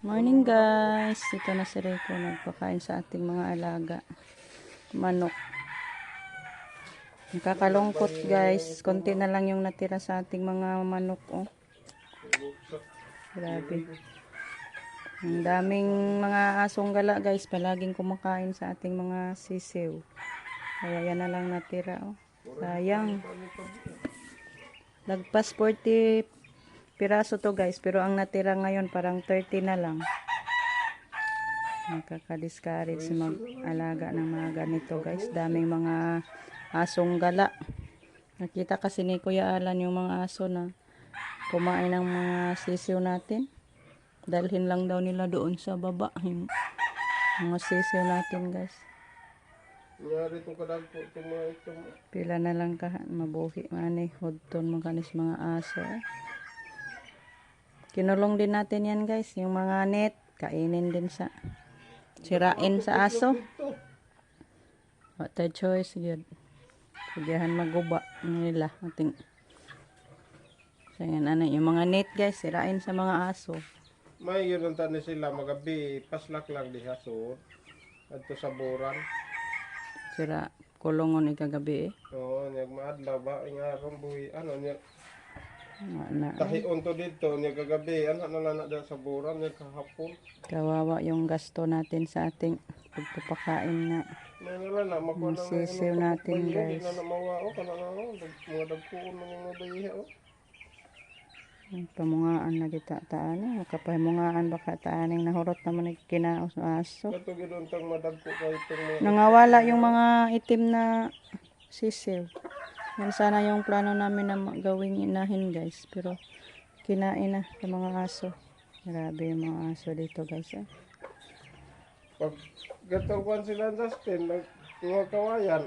Morning guys, ito na si Rico nagpakain sa ating mga alaga manok. Nakakalungkot guys, konti na lang yung natira sa ating mga manok. Oh, grabe, ang daming mga asong gala guys, palaging kumakain sa ating mga sisiw, kaya yan na lang natira. Oh, sayang, lagpas 40 piraso to guys, pero ang natira ngayon parang 30 na lang. Nakaka-discourage mag-alaga ng mga ganito guys. Daming mga asong gala. Nakita kasi ni Kuya Alan yung mga aso na kumain ng mga sisiw natin. Dalhin lang daw nila doon sa baba yung mga sisiw natin guys. Pila na lang ka mabuhi mani hudton mo kanis mga aso. Kinulong din natin yan guys, yung mga net kainin din sa sirain sa aso. What a choice yun. Pagyahan maguba nila ating. So yan ano, yung mga net guys, sirain sa mga aso. May yun ang tani sila magabi, paslak lang di hasod. Adto sa buran. Sira kulongon ikagabi eh. Oo, nyag maadlaw ba nga ron buhi ano nya Na, tahion to dito nya kagabi ana na na sa buran nya kahapon. kawawa yung gasto natin sa ating pagpapakain na Nangala na makuha na sisiw natin guys. na mawao kana na mga dagkuon ng mga bayiha oh. Pamungaan na kita taan. Makapamungaan baka taaning nahurot naman kinaos aso. Kato gidon tang madagko kay itong mga Nangawala yung mga itim na sisiw. Yan sana yung plano namin na gawing inahin guys. Pero kinain na sa mga aso. Grabe yung mga aso dito guys. Eh. pag gatong kwan sila Justin mga kawayan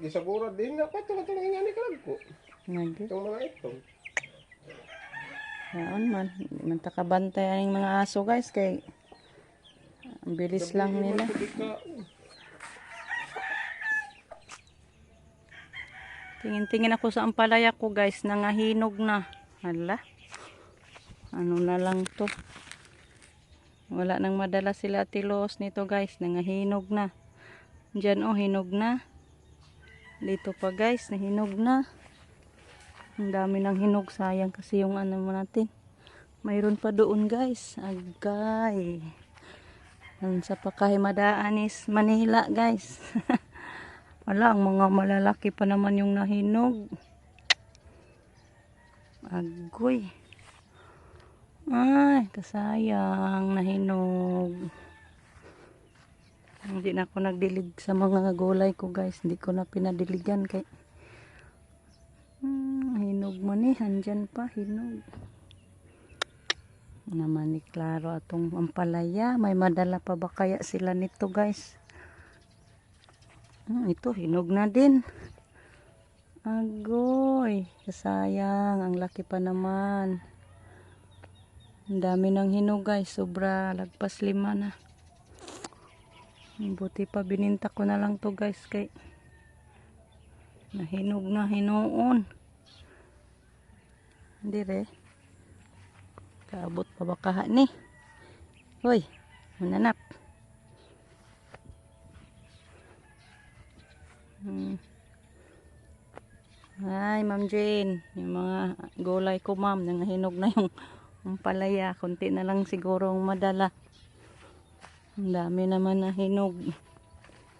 gisagura din na katong ingani kalagko. Nagi. Itong mga itong Yaon man. Man takabantay ang mga aso guys. Kay ang bilis lang nila. Tingin-tingin ako sa ampalaya ko guys. Nangahinog na. Hala. Ano na lang to. Wala nang madala sila tilos nito guys. Nangahinog na. Diyan oh, hinog na. Dito pa guys, nahinog na. Ang dami ng hinog. Sayang kasi yung ano mo natin. Mayroon pa doon guys. Agay. Ang sa pakahimadaan is Manila guys. Wala, ang mga malalaki pa naman yung nahinog. Agoy. Ay, kasayang nahinog. Hindi na ako nagdilig sa mga gulay ko guys. Hindi ko na pinadiligan kay hinog man eh. Andyan pa, hinog. Naman ni klaro atong ampalaya. May madala pa ba kaya sila nito guys? Ito, hinog na din. Agoy, kasayang. Ang laki pa naman. Ang dami ng hinog guys. Sobra, lagpas 5 na. Buti pa bininta ko na lang to guys kay nahinog na hinuon. Hindi re. Kaabot pa ba kaha ni? Hoy, mananap. Hi, Ma'am Jane. Yung mga gulay ko, ma'am, nangahinog na yung palaya. Kunti na lang siguro madala. Ang dami naman na hinog.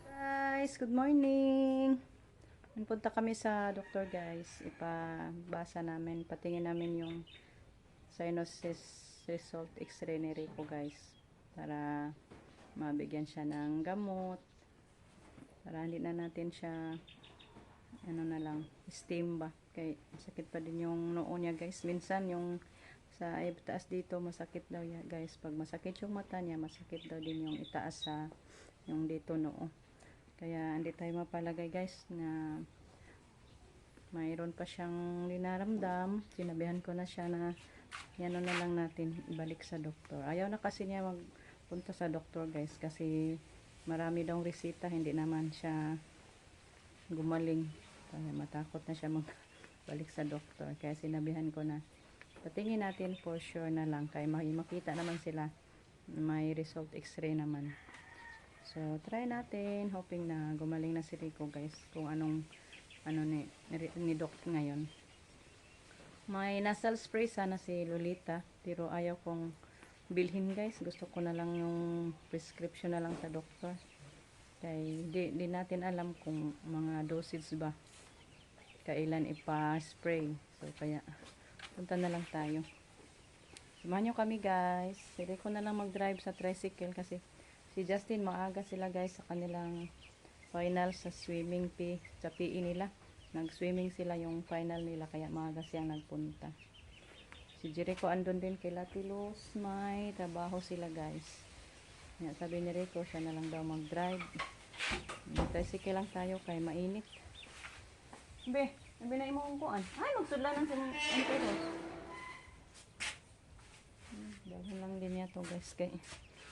Guys, good morning. Punta kami sa doktor guys. Ipabasa namin, patingin namin yung cyanosis result x-ray ni Rico guys. Para mabigyan siya ng gamot. Para hindi na natin siya ano na lang, steam ba. Kay sakit pa din yung noo niya guys. Minsan yung sa itaas dito masakit daw ya guys. Pag masakit yung mata niya, masakit daw din yung itaas sa yung dito noo. Kaya hindi tayo mapalagay guys na mayroon pa siyang dinaramdam. Sinabihan ko na siya na yan na lang natin ibalik sa doktor. Ayaw na kasi niya magpunta sa doktor guys kasi marami daw resita, hindi naman siya gumaling. Kaya matakot na siya magbalik sa doktor. Kaya sinabihan ko na patingin natin for sure na lang kaya makita naman sila may result x-ray naman. So, try natin. Hoping na gumaling na si Rico, guys. Kung anong ni Doc ngayon. May nasal spray sana si Lolita. Pero ayaw kong bilhin, guys. Gusto ko na lang yung prescription na lang sa doktor. Kaya di natin alam kung mga dosage ba. Kailan ipa-spray. So, kaya punta na lang tayo. Samahan nyo kami, guys. Sige ko na lang mag-drive sa tricycle kasi si Justin maaga sila, guys, sa kanilang final sa swimming sa PE nila. Nag-swimming sila yung final nila kaya maaga siyang nagpunta. Si Jericho andun din kay Latilos. May trabaho sila, guys. Kaya sabi ni Rico, siya na lang daw mag-drive. Tricycle lang tayo kay mainit. Sabi na imong kuan. Ay, magsudlanan sa mga antiros. Dahil lang din niya to, guys, kay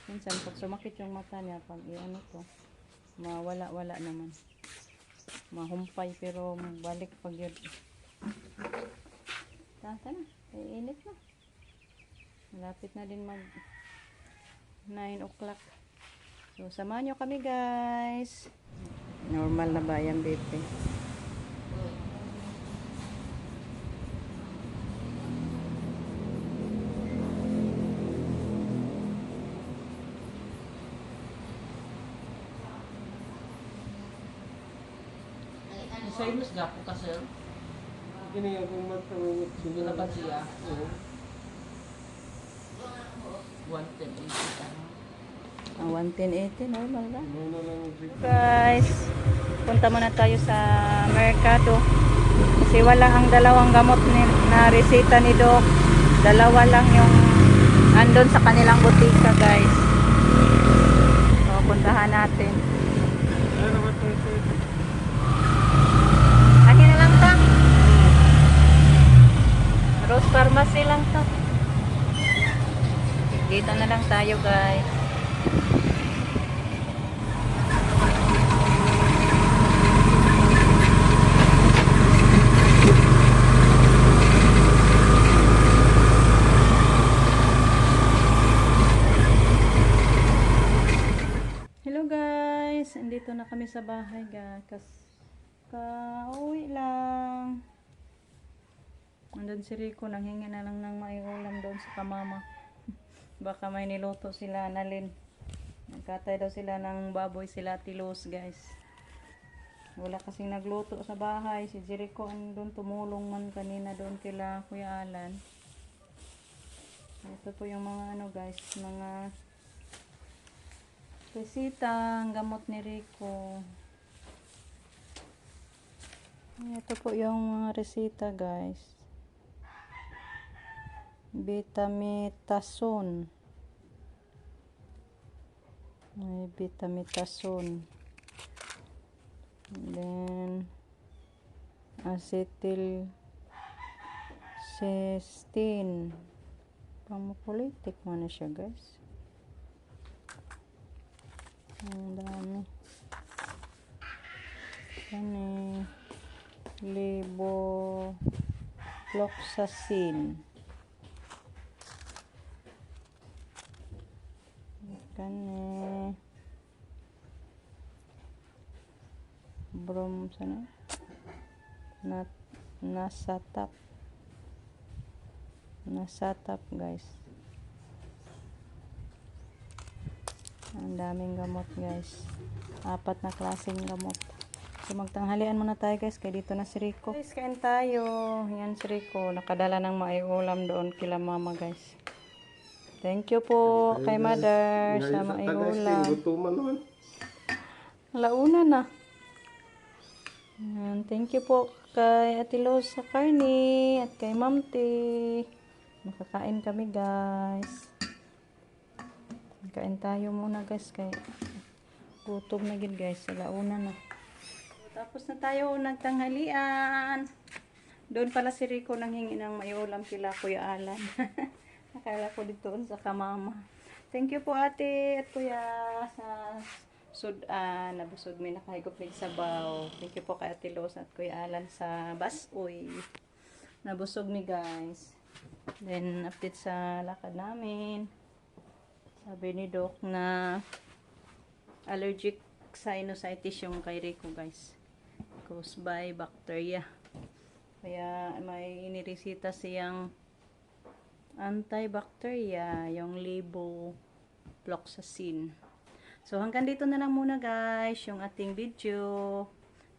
minsan pag sumakit yung mata niya pag iano to mawala-wala naman, mahumpay pero balik pag yun. Tata na, init na, malapit na din mag 9 o'clock. So samahan nyo kami, guys. Normal na ba yan, baby? Sa imus gapo ka, sir. Gini akong matawag. Sundo na ba siya? Oo. 110 ka. Ang 11080 normal ba? Ano na lang ang Guys, punta muna tayo sa merkado kasi wala ang dalawang gamot na resita ni Doc. Dalawa lang yung andon sa kanilang butika, guys. So puntahan natin. ano ba ito? Ahin na lang ta. Rose Pharmacy lang ta. Dito na lang tayo, guys. Hello, guys. Andito na kami sa bahay, guys. Kauwi lang. Nandun si Rico, nanghingi na lang ng maiulam doon sa kamama. Baka may niluto sila, Nalin. Nagkatay daw sila ng baboy sila, Tilos, guys. Wala kasing nagluto sa bahay. Si Jericho andun tumulong man kanina doon kila Kuya Alan. Ito po yung mga ano, guys, mga resita, ang gamot ni Rico. Ito po yung mga resita, guys. Betamethasone. May betamethasone. And then acetylcysteine. Pangmukulitik mo na siya, guys. Ang dami. Yan eh. Levofloxacin. Kani sana nasatap, guys. Ang daming gamot, guys. 4 na klaseng gamot. So magtanghalian muna tayo, guys, kaya dito na si Rico. Guys, kain tayo. Yan si Rico, nakadala ng maiulam doon kila mama, guys. Thank you po kay mother sa maiulam. Gutuman naman. Launa na. Yan, thank you po kay Ate Los sa karni at kay Ma'am T. Makakain kami, guys. Kain tayo muna, guys, kay gutom na gid, guys. Launa na. Tapos na tayo nagtanghalian. Doon pala si Rico nanghingi ng maiulam kila Kuya Alan. Akala ko dito sa kamama. Thank you po, ate at kuya sa sudan. Nabusog may nakahigop ng sabaw. Thank you po kay Ate Los at Kuya Alan sa basoy. Nabusog mi, guys. Then update sa lakad namin. Sa Sabi ni Doc na allergic sinusitis yung kay Rico, guys. Caused by bacteria. Kaya may iniresita siyang antibacteria, yung levofloxacin. So hanggang dito na lang muna, guys, yung ating video.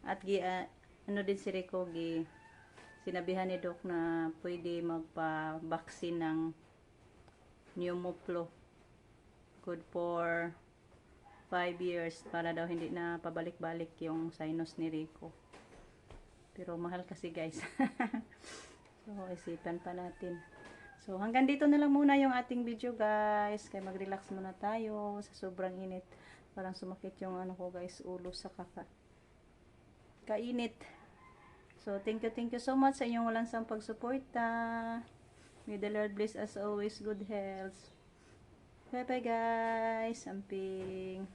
At ano din si Rico, sinabihan ni Doc na pwede magpa-vaccine ng pneumoflu. Good for 5 years para daw hindi na pabalik-balik yung sinus ni Rico. Pero mahal kasi, guys. So isipan pa natin. So hanggang dito na lang muna yung ating video, guys. Kaya mag-relax muna tayo sa sobrang init. Parang sumakit yung ano ko, guys, ulo sa kainit. So thank you so much sa inyong walang sampag suporta. May the Lord bless as always, good health. Bye bye, guys. Amping.